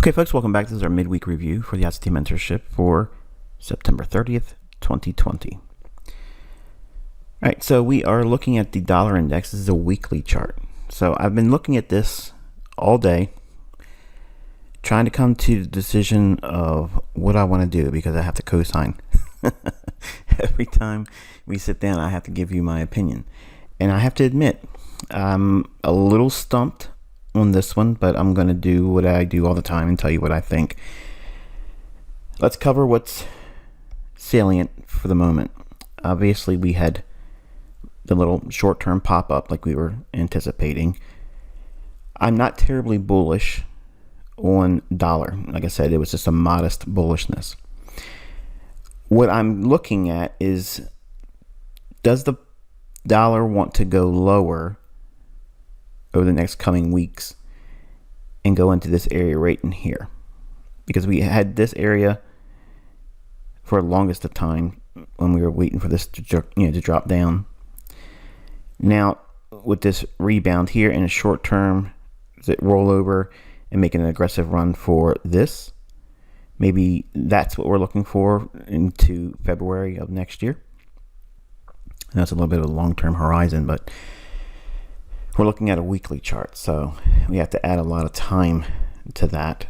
Okay, folks, welcome back. This is our midweek review for the ICT Mentorship for September 30th, 2020. All right, so we are looking at the dollar index. This is a weekly chart. So I've been looking at this all day, trying to come to the decision of what I want to do because I have to co-sign. Every time we sit down, I have to give you my opinion. And I have to admit, I'm a little stumped on this one, but I'm going to do what I do all the time and tell you what I think. Let's cover what's salient for the moment. Obviously, we had the little short-term pop-up like we were anticipating. I'm not terribly bullish on dollar. Like I said, it was just a modest bullishness. What I'm looking at is, does the dollar want to go lower over the next coming weeks and go into this area right in here? Because we had this area for the longest of time when we were waiting for this to drop down. Now with this rebound here in a short term, does it roll over and make an aggressive run for this? Maybe that's what we're looking for into February of next year. And that's a little bit of a long-term horizon, but we're looking at a weekly chart, so we have to add a lot of time to that.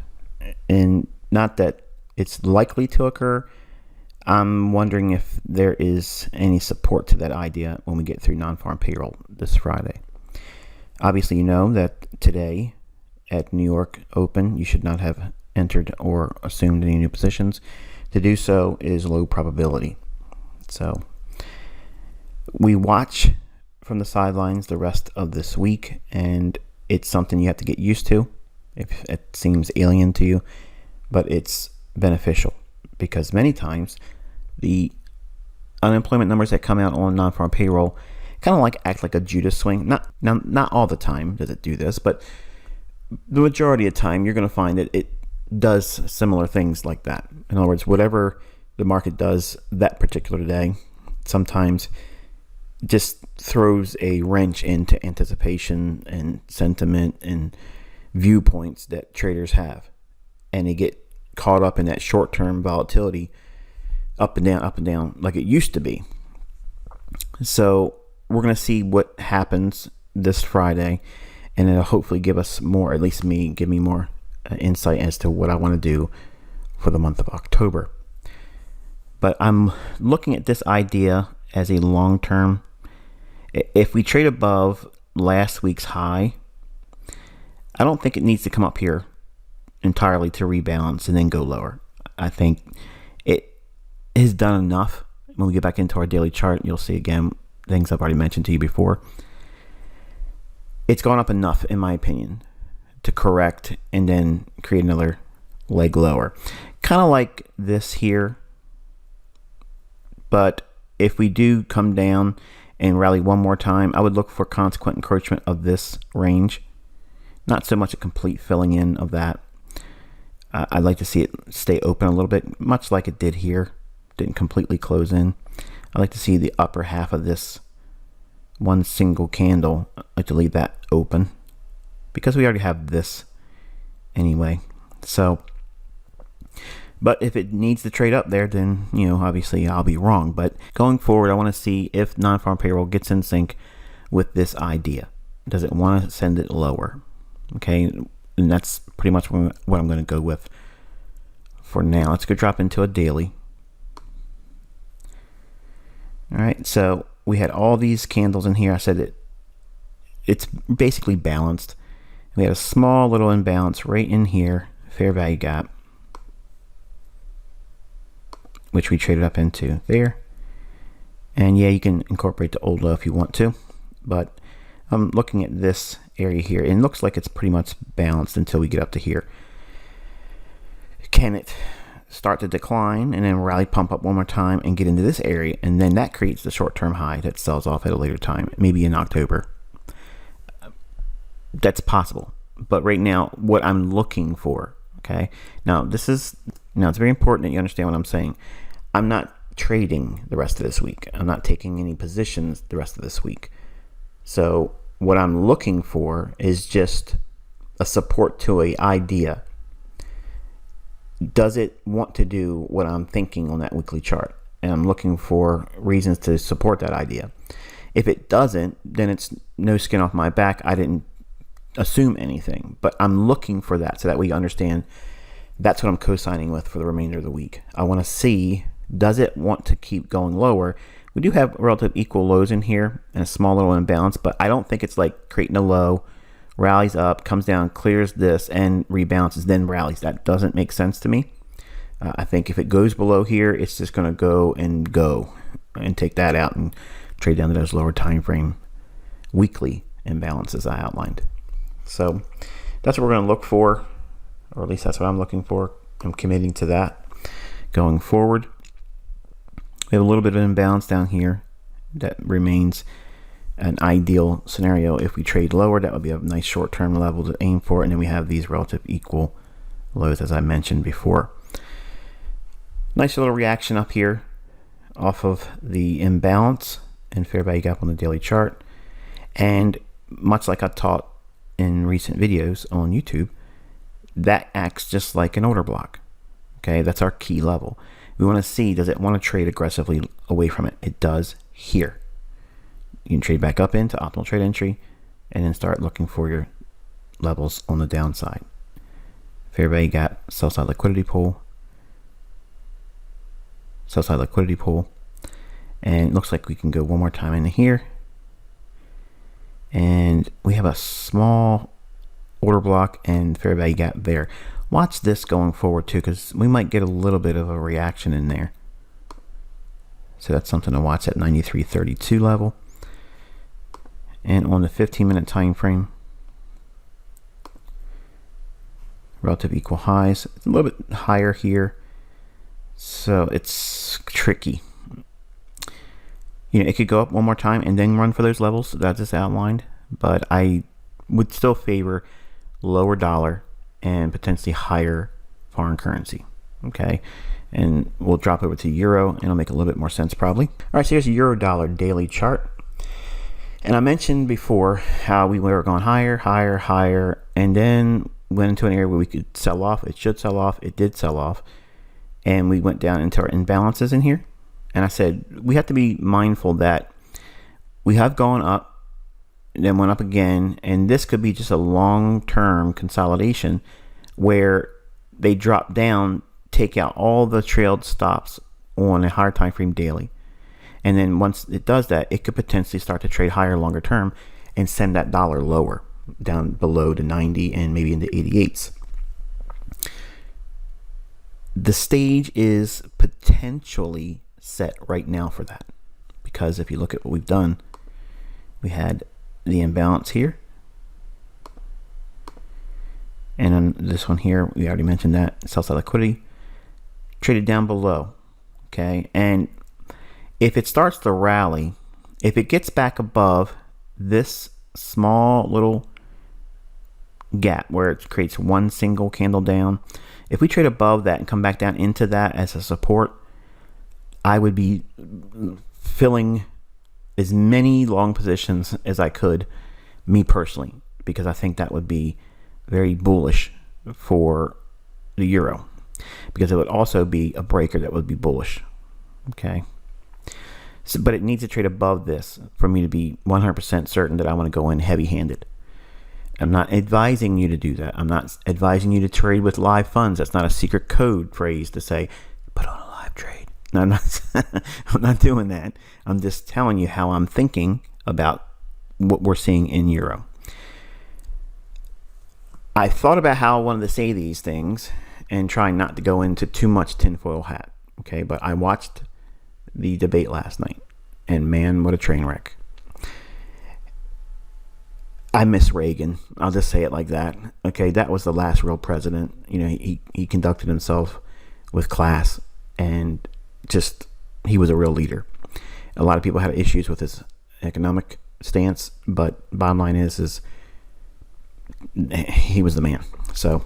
And not that it's likely to occur, I'm wondering if there is any support to that idea when we get through non-farm payroll this Friday. Obviously, you know that today at New York Open, you should not have entered or assumed any new positions. To do so is low probability. So we watch from the sidelines the rest of this week, and it's something you have to get used to if it seems alien to you, but it's beneficial because many times the unemployment numbers that come out on non-farm payroll kind of act like a Judas swing. Not all the time does it do this, but the majority of the time you're going to find that it does similar things like that. In other words, whatever the market does that particular day, sometimes just throws a wrench into anticipation and sentiment and viewpoints that traders have, and they get caught up in that short-term volatility, up and down like it used to be. So we're going to see what happens this Friday, and it'll hopefully give us more, at least give me more insight as to what I want to do for the month of October. But I'm looking at this idea as a long-term. If we trade above last week's high, I don't think it needs to come up here entirely to rebalance and then go lower. I think it has done enough. When we get back into our daily chart, you'll see again things I've already mentioned to you before. It's gone up enough, in my opinion, to correct and then create another leg lower. Kind of like this here. But if we do come down and rally one more time, I would look for consequent encroachment of this range. Not so much a complete filling in of that. I'd like to see it stay open a little bit, much like it did here. Didn't completely close in. I'd like to see the upper half of this one single candle. I'd like to leave that open because we already have this anyway. So, but if it needs to trade up there, then, obviously I'll be wrong. But going forward, I want to see if non-farm payroll gets in sync with this idea. Does it want to send it lower? Okay, and that's pretty much what I'm going to go with for now. Let's go drop into a daily. All right, so we had all these candles in here. I said it's basically balanced. We had a small little imbalance right in here, fair value gap, which we traded up into there. And yeah, you can incorporate the old low if you want to, but I'm looking at this area here, and it looks like it's pretty much balanced until we get up to here. Can it start to decline and then rally, pump up one more time and get into this area, and then that creates the short-term high that sells off at a later time, maybe in October? That's possible, but right now what I'm looking for, okay, now it's very important that you understand what I'm saying. I'm not trading the rest of this week. I'm not taking any positions the rest of this week. So what I'm looking for is just a support to an idea. does it want to do what I'm thinking on that weekly chart? And I'm looking for reasons to support that idea. If it doesn't, then it's no skin off my back. I didn't assume anything, but I'm looking for that so that we understand that's what I'm co-signing with for the remainder of the week. I want to see, does it want to keep going lower? We do have relative equal lows in here and a small little imbalance, but I don't think it's like creating a low, rallies up, comes down, clears this, and rebalances, then rallies. That doesn't make sense to me. I think if it goes below here, it's just going to go and take that out and trade down to those lower time frame weekly imbalances I outlined. So that's what we're going to look for, or at least that's what I'm looking for. I'm committing to that going forward. We have a little bit of an imbalance down here that remains an ideal scenario. If we trade lower, that would be a nice short-term level to aim for, and then we have these relative equal lows as I mentioned before. Nice little reaction up here off of the imbalance and fair value gap on the daily chart, and much like I taught in recent videos on YouTube, that acts just like an order block. Okay, that's our key level. We want to see, does it want to trade aggressively away from it? It does here. You can trade back up into optimal trade entry and then start looking for your levels on the downside. Fair value gap, sell side liquidity pool, sell side liquidity pool, and it looks like we can go one more time into here, and we have a small order block and fair value gap there. Watch this going forward too, because we might get a little bit of a reaction in there. So that's something to watch at 93.32 level. And on the 15-minute time frame, relative equal highs. It's a little bit higher here, so it's tricky. You know, it could go up one more time and then run for those levels that I just outlined, but I would still favor lower dollar and potentially higher foreign currency. Okay, and we'll drop over to euro and it'll make a little bit more sense probably. All right, so here's a euro dollar daily chart. And I mentioned before how we were going higher, higher, higher, and then went into an area where we could sell off. It should sell off. It did sell off. And we went down into our imbalances in here. And I said, we have to be mindful that we have gone up, then went up again, and this could be just a long-term consolidation where they drop down, take out all the trailed stops on a higher time frame daily. And then once it does that, it could potentially start to trade higher longer term and send that dollar lower, down below to 90 and maybe into 88s. The stage is potentially set right now for that, because if you look at what we've done, we had the imbalance here, and then this one here, we already mentioned that, sell side liquidity, traded down below. Okay, and if it starts to rally, if it gets back above this small little gap where it creates one single candle down, if we trade above that and come back down into that as a support, I would be filling as many long positions as I could, me personally, because I think that would be very bullish for the euro, because it would also be a breaker that would be bullish. Okay. So, but it needs to trade above this for me to be 100% certain that I want to go in heavy-handed. I'm not advising you to do that. I'm not advising you to trade with live funds. That's not a secret code phrase to say, put on a live trade. No, I'm not, I'm not doing that. I'm just telling you how I'm thinking about what we're seeing in euro. I thought about how I wanted to say these things and trying not to go into too much tinfoil hat. Okay, but I watched the debate last night, and man, what a train wreck. I miss Reagan. I'll just say it like that. Okay, that was the last real president. You know, he conducted himself with class, and just, he was a real leader. A lot of people had issues with his economic stance, but bottom line is he was the man. So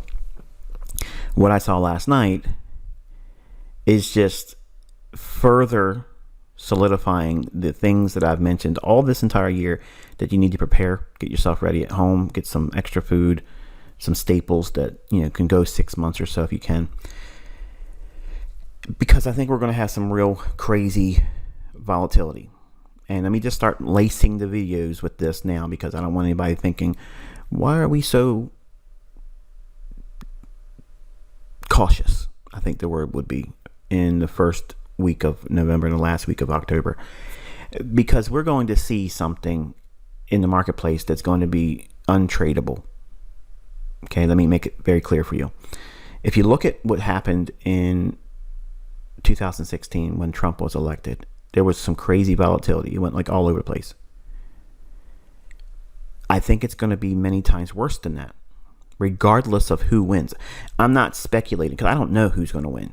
what I saw last night is just further solidifying the things that I've mentioned all this entire year, that you need to prepare, get yourself ready at home, get some extra food, some staples that, you know, can go 6 months or so if you can. because I think we're going to have some real crazy volatility. And let me just start lacing the videos with this now, because I don't want anybody thinking, why are we so cautious? I think the word would be in the first week of November and the last week of October, because we're going to see something in the marketplace that's going to be untradeable. Okay, let me make it very clear for you. If you look at what happened in 2016 when Trump was elected, there was some crazy volatility. It went like all over the place. I think it's going to be many times worse than that, regardless of who wins. I'm not speculating because I don't know who's going to win.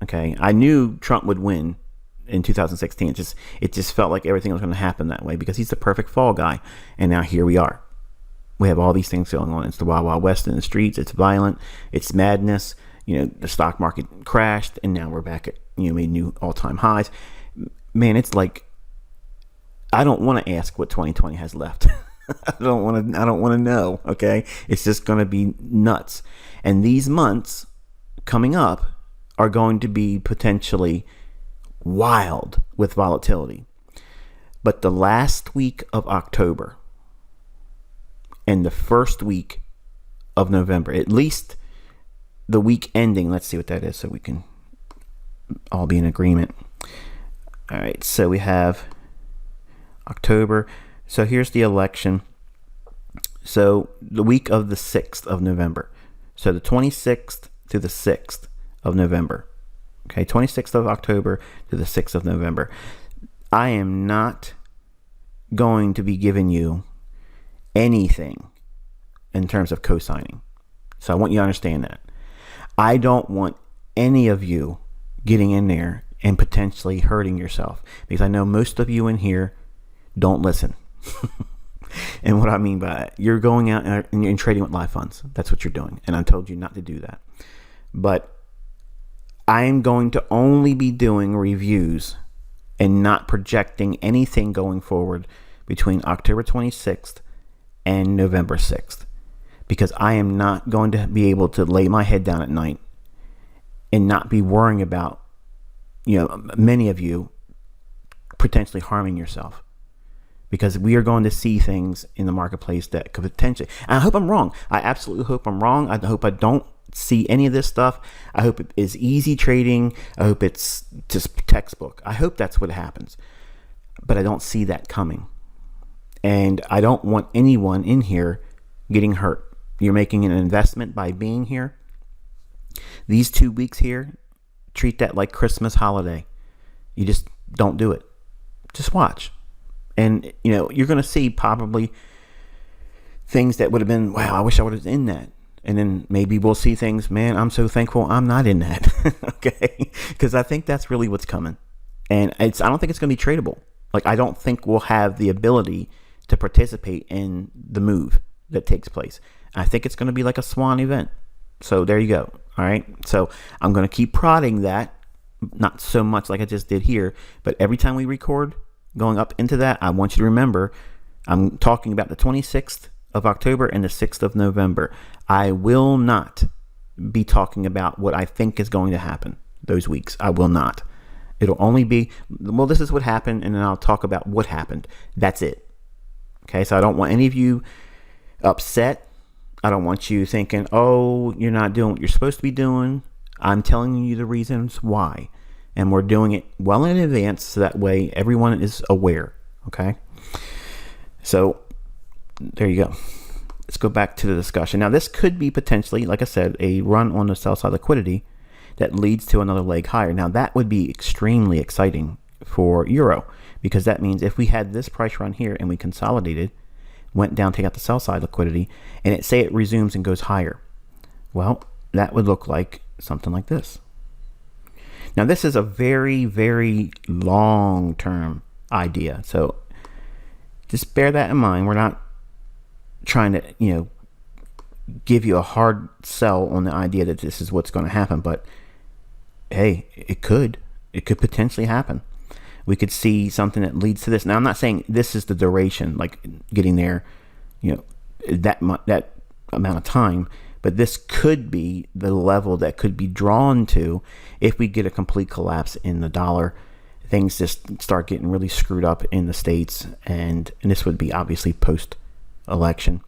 Okay, I knew Trump would win in 2016. It just felt like everything was going to happen that way because he's the perfect fall guy. And now here we are. We have all these things going on. It's the Wild Wild West in the streets. It's violent. It's madness. The stock market crashed, and now we're back at made new all-time highs. Man, it's like I don't want to ask what 2020 has left. I don't want to know. Okay, it's just going to be nuts. And these months coming up are going to be potentially wild with volatility. But the last week of October and the first week of November, at least the week ending, let's see what that is so we can all be in agreement. All right, so we have October. So here's the election. So the week of the 6th of November. So the 26th to the 6th of November. Okay, 26th of October to the 6th of November. I am not going to be giving you anything in terms of co-signing. So I want you to understand that. I don't want any of you getting in there and potentially hurting yourself, because I know most of you in here don't listen. And what I mean by that, you're going out and you're trading with live funds. That's what you're doing. And I told you not to do that. But I am going to only be doing reviews and not projecting anything going forward between October 26th and November 6th, because I am not going to be able to lay my head down at night and not be worrying about, many of you potentially harming yourself, because we are going to see things in the marketplace that could potentially, and I hope I'm wrong. I absolutely hope I'm wrong. I hope I don't see any of this stuff. I hope it is easy trading. I hope it's just textbook. I hope that's what happens, but I don't see that coming. And I don't want anyone in here getting hurt. You're making an investment by being here. These 2 weeks here, treat that like Christmas holiday. You just don't do it. Just watch. And, you're going to see probably things that would have been, wow, I wish I would have been in that. And then maybe we'll see things, man, I'm so thankful I'm not in that. Okay? Because I think that's really what's coming. And I don't think it's going to be tradable. Like, I don't think we'll have the ability to participate in the move that takes place. I think it's going to be like a swan event. So there you go. All right. So I'm going to keep prodding that, not so much like I just did here, but every time we record going up into that, I want you to remember I'm talking about the 26th of October and the 6th of November. I will not be talking about what I think is going to happen those weeks. I will not. It'll only be, well, this is what happened, and then I'll talk about what happened. That's it. Okay, so I don't want any of you upset. I don't want you thinking, oh, you're not doing what you're supposed to be doing. I'm telling you the reasons why. And we're doing it well in advance, so that way everyone is aware. Okay? So there you go. Let's go back to the discussion. Now, this could be potentially, like I said, a run on the sell side liquidity that leads to another leg higher. Now, that would be extremely exciting for Euro, because that means if we had this price run here and we consolidated, went down, take out the sell side liquidity, and it resumes and goes higher, well, that would look like something like this. Now, this is a very, very long-term idea, so just bear that in mind. We're not trying to, give you a hard sell on the idea that this is what's going to happen, but hey, it could potentially happen. We could see something that leads to this. Now, I'm not saying this is the duration, like getting there, that amount of time, but this could be the level that could be drawn to if we get a complete collapse in the dollar. Things just start getting really screwed up in the States, and this would be obviously post-election.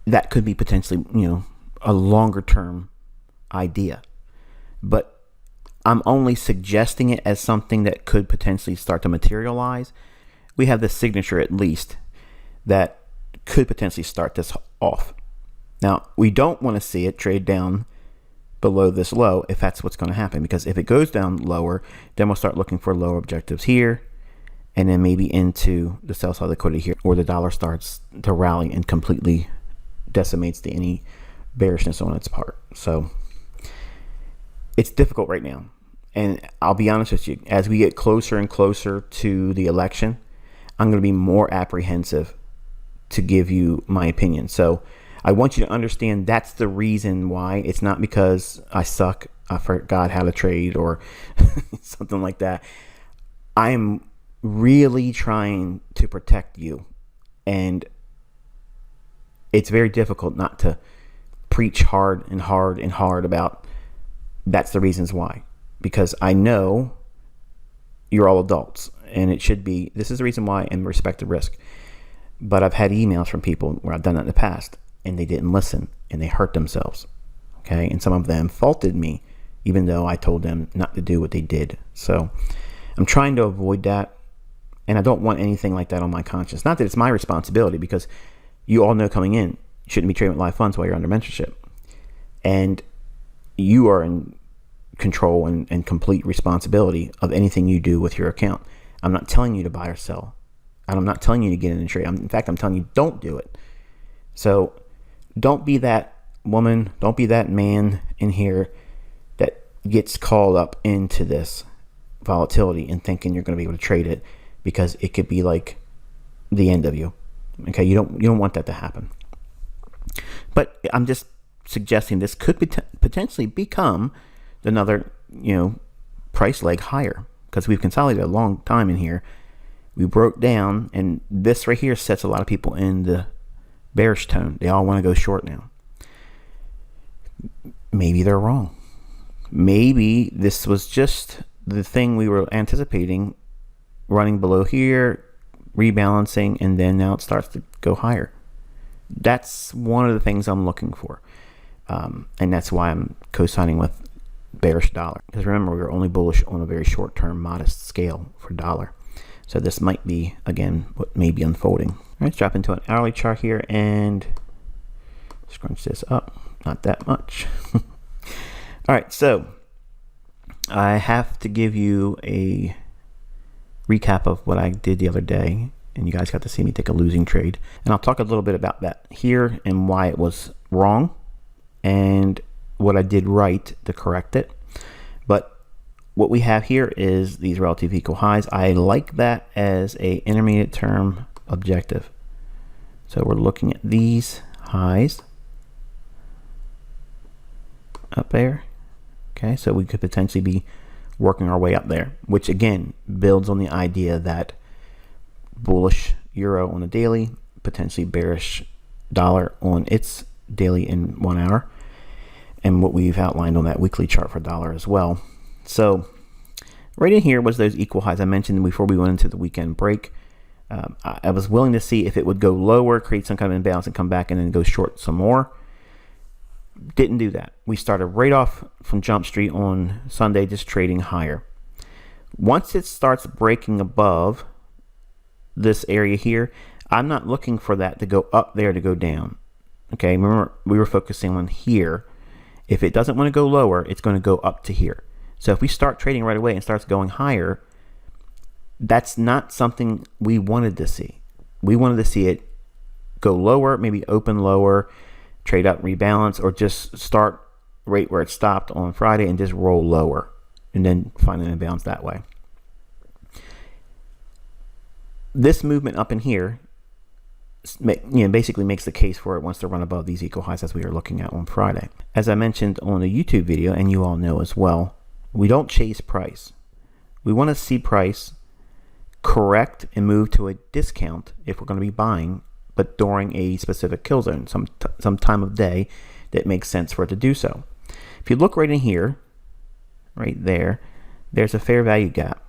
That could be potentially, a longer-term idea. But I'm only suggesting it as something that could potentially start to materialize. We have the signature, at least, that could potentially start this off. Now, we don't want to see it trade down below this low if that's what's going to happen, because if it goes down lower, then we'll start looking for lower objectives here, and then maybe into the sell side liquidity here, or the dollar starts to rally and completely decimates any bearishness on its part. So it's difficult right now, and I'll be honest with you, as we get closer and closer to the election, I'm going to be more apprehensive to give you my opinion. So I want you to understand that's the reason why. It's not because I suck, I forgot how to trade, or something like that. I'm really trying to protect you, and it's very difficult not to preach hard and hard and hard about that's the reasons why, because I know you're all adults, and it should be, this is the reason why, and respect the risk. But I've had emails from people where I've done that in the past, and they didn't listen, and they hurt themselves. Okay, and some of them faulted me, even though I told them not to do what they did. So I'm trying to avoid that, and I don't want anything like that on my conscience. Not that it's my responsibility, because you all know coming in, you shouldn't be trading with live funds while you're under mentorship, and you are in control and complete responsibility of anything you do with your account. I'm not telling you to buy or sell. I'm not telling you to get in a trade. In fact, I'm telling you don't do it. So don't be that woman, don't be that man in here that gets called up into this volatility and thinking you're going to be able to trade it, because it could be like the end of you. Okay, you don't want that to happen. But I'm just suggesting this could potentially become another, price leg higher, because we've consolidated a long time in here. We broke down, and this right here sets a lot of people in the bearish tone. They all want to go short now. Maybe they're wrong. Maybe this was just the thing we were anticipating, running below here, rebalancing, and then now it starts to go higher. That's one of the things I'm looking for, and that's why I'm co-signing with bearish dollar, because remember, we were only bullish on a very short-term modest scale for dollar. So this might be, again, what may be unfolding. All right, let's drop into an hourly chart here and scrunch this up. Not that much. All right, so I have to give you a recap of what I did the other day, and you guys got to see me take a losing trade. And I'll talk a little bit about that here and why it was wrong and what I did right to correct it. But what we have here is these relative equal highs. I like that as a intermediate term objective. So we're looking at these highs up there. Okay, so we could potentially be working our way up there, which again builds on the idea that bullish euro on the daily, potentially bearish dollar on its daily in 1 hour, and what we've outlined on that weekly chart for dollar as well. So right in here was those equal highs I mentioned before we went into the weekend break. I was willing to see if it would go lower, create some kind of imbalance, and come back and then go short some more. Didn't do that. We started right off from Jump Street on Sunday, just trading higher. Once it starts breaking above this area here, I'm not looking for that to go up there to go down. Okay, remember we were focusing on here. If it doesn't want to go lower, it's going to go up to here. So if we start trading right away and starts going higher, that's not something we wanted to see. We wanted to see it go lower, maybe open lower, trade up, rebalance, or just start right where it stopped on Friday and just roll lower and then find an imbalance that way. This movement up in here, basically makes the case for it wants to run above these equal highs as we were looking at on Friday. As I mentioned on the YouTube video, and you all know as well, we don't chase price. We want to see price correct and move to a discount if we're going to be buying, but but during a specific kill zone, some time of day that makes sense for it to do so. If you look right in here, right there, there's a fair value gap.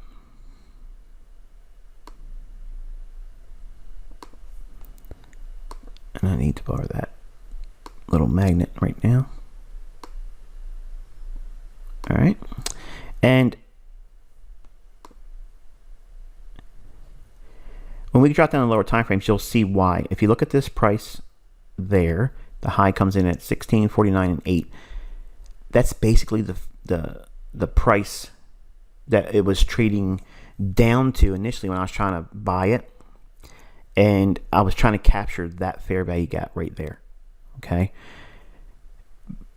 And I need to borrow that little magnet right now. All right. And when we drop down the lower time frames, you'll see why. If you look at this price there, the high comes in at 16.49 and 8. That's basically the price that it was trading down to initially when I was trying to buy it. And I was trying to capture that fair value gap right there. Okay.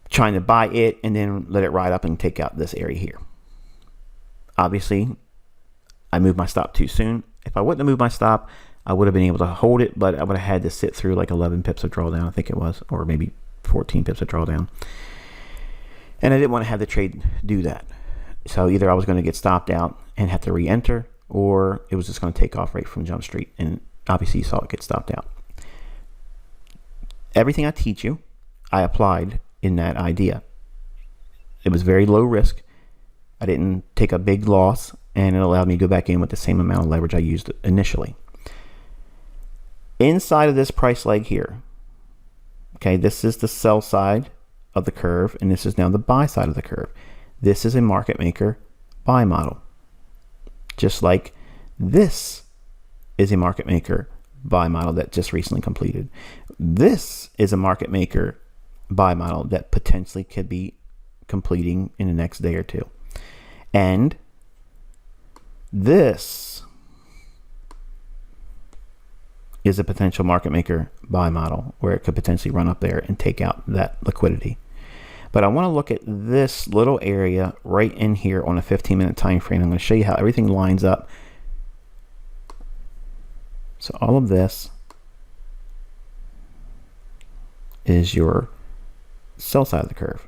Trying to buy it and then let it ride up and take out this area here. Obviously, I moved my stop too soon. If I wouldn't have moved my stop, I would have been able to hold it, but I would have had to sit through like 11 pips of drawdown, I think it was, or maybe 14 pips of drawdown. And I didn't want to have the trade do that. So either I was going to get stopped out and have to re-enter, or it was just going to take off right from Jump Street. And obviously you saw it get stopped out. Everything I teach you, I applied in that idea. It was very low risk. I didn't take a big loss, and it allowed me to go back in with the same amount of leverage I used initially. Inside of this price leg here, okay, this is the sell side of the curve, and this is now the buy side of the curve. This is a market maker buy model. Just like this is a market maker buy model that just recently completed. This is a market maker buy model that potentially could be completing in the next day or two. And this is a potential market maker buy model where it could potentially run up there and take out that liquidity. But I want to look at this little area right in here on a 15-minute time frame. I'm going to show you how everything lines up. So all of this is your sell side of the curve.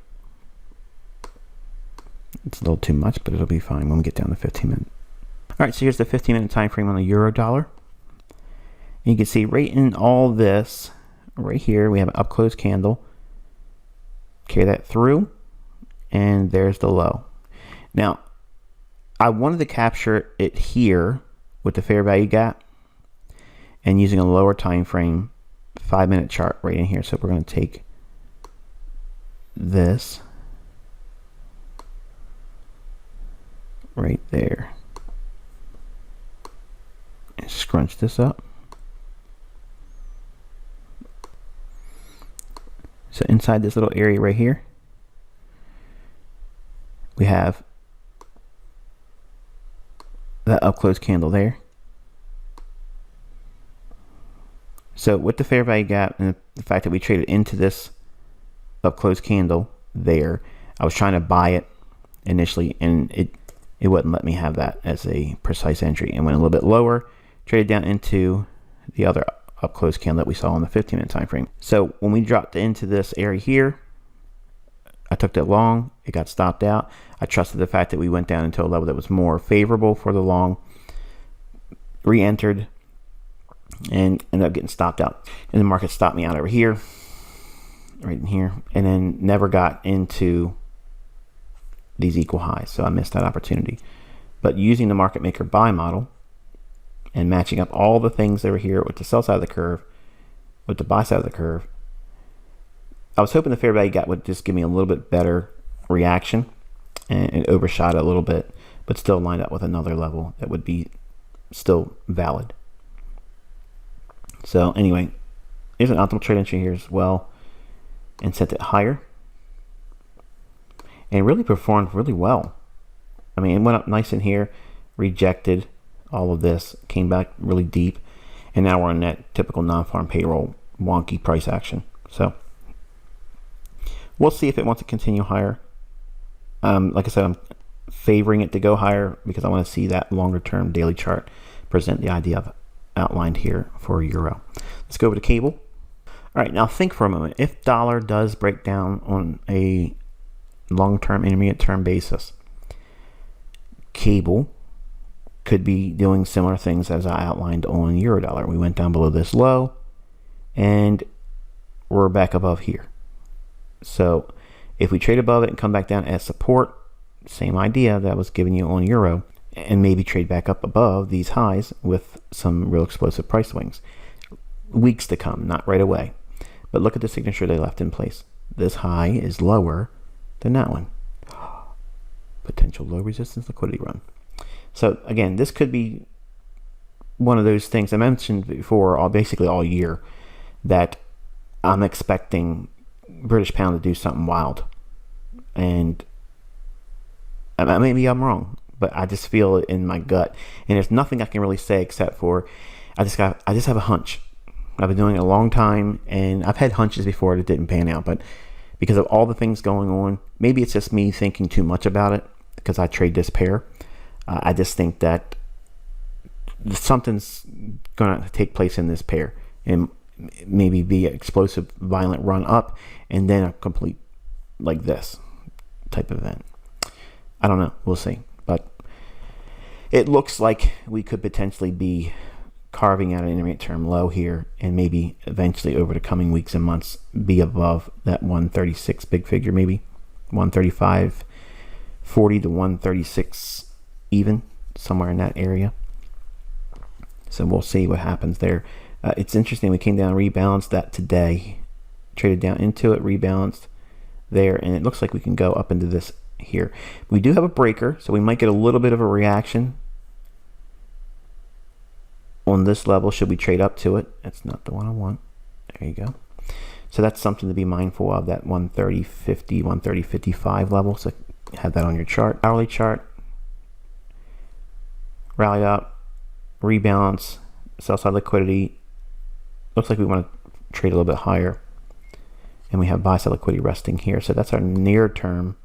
It's a little too much, but it'll be fine when we get down to 15 minutes. All right, so here's the 15-minute time frame on the euro dollar. And you can see right in all this, right here, we have an up close candle. Carry that through, and there's the low. Now, I wanted to capture it here with the fair value gap and using a lower time frame 5-minute chart right in here. So we're going to take this right there and scrunch this up. So inside this little area right here, we have that up close candle there. So with the fair value gap and the fact that we traded into this up close candle there, I was trying to buy it initially, and it wouldn't let me have that as a precise entry, and went a little bit lower, traded down into the other up close candle that we saw on the 15-minute time frame. So when we dropped into this area here, I took that long, it got stopped out. I trusted the fact that we went down into a level that was more favorable for the long, re-entered, and ended up getting stopped out. And the market stopped me out over here, right in here, and then never got into these equal highs. So I missed that opportunity. But using the market maker buy model and matching up all the things that were here with the sell side of the curve, with the buy side of the curve, I was hoping the fair value gap would just give me a little bit better reaction, and it overshot it a little bit, but still lined up with another level that would be still valid. So anyway, here's an optimal trade entry here as well, and set it higher, and it really performed really well. I mean, it went up nice in here, rejected all of this, came back really deep, and now we're on that typical non-farm payroll wonky price action. So we'll see if it wants to continue higher. Like I said, I'm favoring it to go higher because I want to see that longer term daily chart present the idea I've outlined here for euro. Let's go over to cable. All right, now think for a moment. If dollar does break down on a long-term, intermediate-term basis, cable could be doing similar things as I outlined on euro dollar. We went down below this low, and we're back above here. So if we trade above it and come back down as support, same idea that I was giving you on Euro, and maybe trade back up above these highs with some real explosive price swings. Weeks to come, not right away. But look at the signature they left in place. This high is lower than that one. Potential low resistance liquidity run. So again, this could be one of those things I mentioned before, basically all year, that I'm expecting British pound to do something wild. And maybe I'm wrong, but I just feel it in my gut. And there's nothing I can really say except for I just have a hunch. I've been doing it a long time, and I've had hunches before that didn't pan out, but because of all the things going on, maybe it's just me thinking too much about it because I trade this pair. I just think that something's going to take place in this pair and maybe be an explosive, violent run up and then a complete like this type of event. I don't know. We'll see. But it looks like we could potentially be carving out an intermediate term low here and maybe eventually over the coming weeks and months be above that 136 big figure, maybe 135.40 to 136 even, somewhere in that area. So we'll see what happens there. It's interesting, we came down, rebalanced that today, traded down into it, rebalanced there, and it looks like we can go up into this here. We do have a breaker, so we might get a little bit of a reaction on this level should we trade up to it. That's not the one I want. There you go. So that's something to be mindful of, that 130.50, 130.55 level. So have that on your chart. Hourly chart. Rally up, rebalance, sell side liquidity. Looks like we want to trade a little bit higher. And we have buy side liquidity resting here. So that's our near term,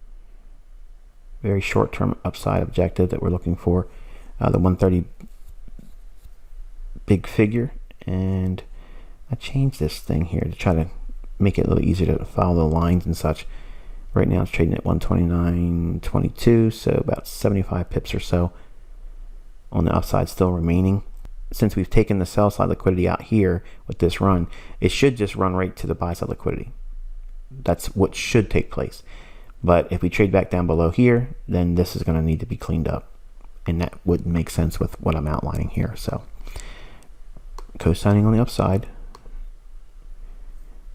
very short term upside objective that we're looking for. The 130 big figure, and I changed this thing here to try to make it a little easier to follow the lines and such. Right now it's trading at 129.22, so about 75 pips or so on the upside still remaining. Since we've taken the sell side liquidity out here with this run, it should just run right to the buy side liquidity. That's what should take place. But if we trade back down below here, then this is going to need to be cleaned up, and that wouldn't make sense with what I'm outlining here. So co-signing on the upside,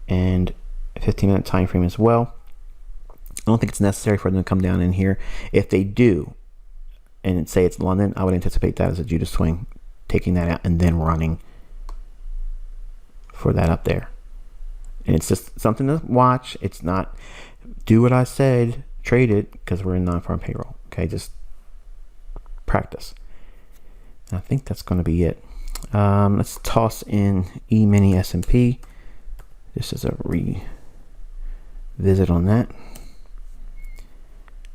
and a 15-minute time frame as well. I don't think it's necessary for them to come down in here. If they do, and say it's London, I would anticipate that as a Judas swing, taking that out and then running for that up there. And it's just something to watch. It's not do what I said, trade it, because we're in non-farm payroll. Okay, just practice. And I think that's going to be it. Let's toss in E-mini S&P. This is a revisit on that.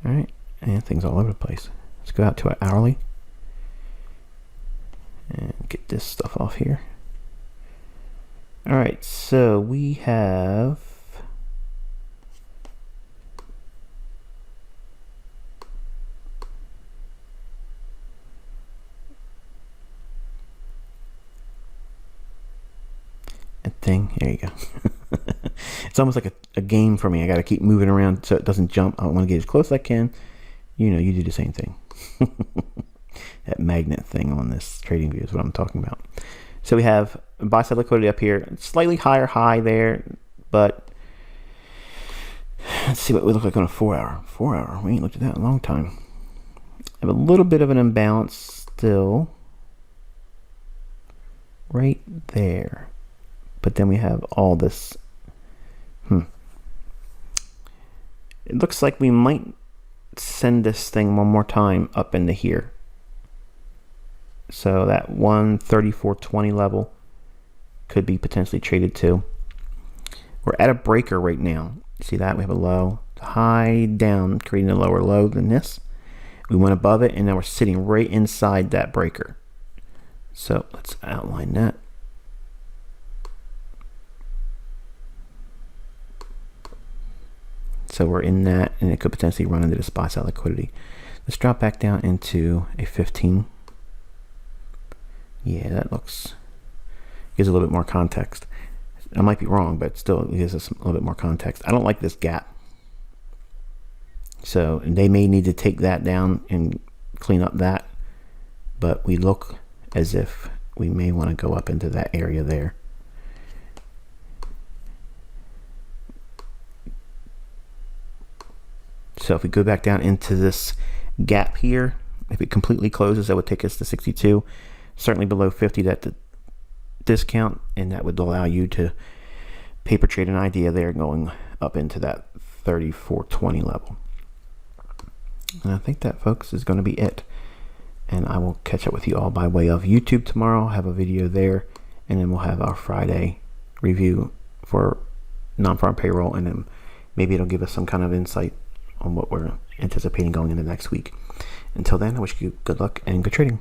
All right, and things all over the place. Let's go out to our hourly and get this stuff off here. All right, so we have a thing. There you go. It's almost like a game for me. I got to keep moving around so it doesn't jump. I want to get as close as I can. You know, you do the same thing. That magnet thing on this trading view is what I'm talking about. So we have buy side liquidity up here, slightly higher high there, but let's see what we look like on a 4 hour. 4 hour, we ain't looked at that in a long time. Have a little bit of an imbalance still right there, but then we have all this. It looks like we might send this thing one more time up into here. So that 134.20 level could be potentially traded to. We're at a breaker right now. See that? We have a low, high down, creating a lower low than this. We went above it, and now we're sitting right inside that breaker. So let's outline that. So we're in that, and it could potentially run into the buy side liquidity. Let's drop back down into a 15. Yeah, that gives a little bit more context. I might be wrong, but still it gives us a little bit more context. I don't like this gap. So they may need to take that down and clean up that, but we look as if we may want to go up into that area there. So if we go back down into this gap here, if it completely closes, that would take us to 62, certainly below 50 at the discount, and that would allow you to paper trade an idea there going up into that 34.20 level. And I think that, folks, is going to be it. And I will catch up with you all by way of YouTube tomorrow. I'll have a video there, and then we'll have our Friday review for non-farm payroll, and then maybe it'll give us some kind of insight on what we're anticipating going into next week. Until then, I wish you good luck and good trading.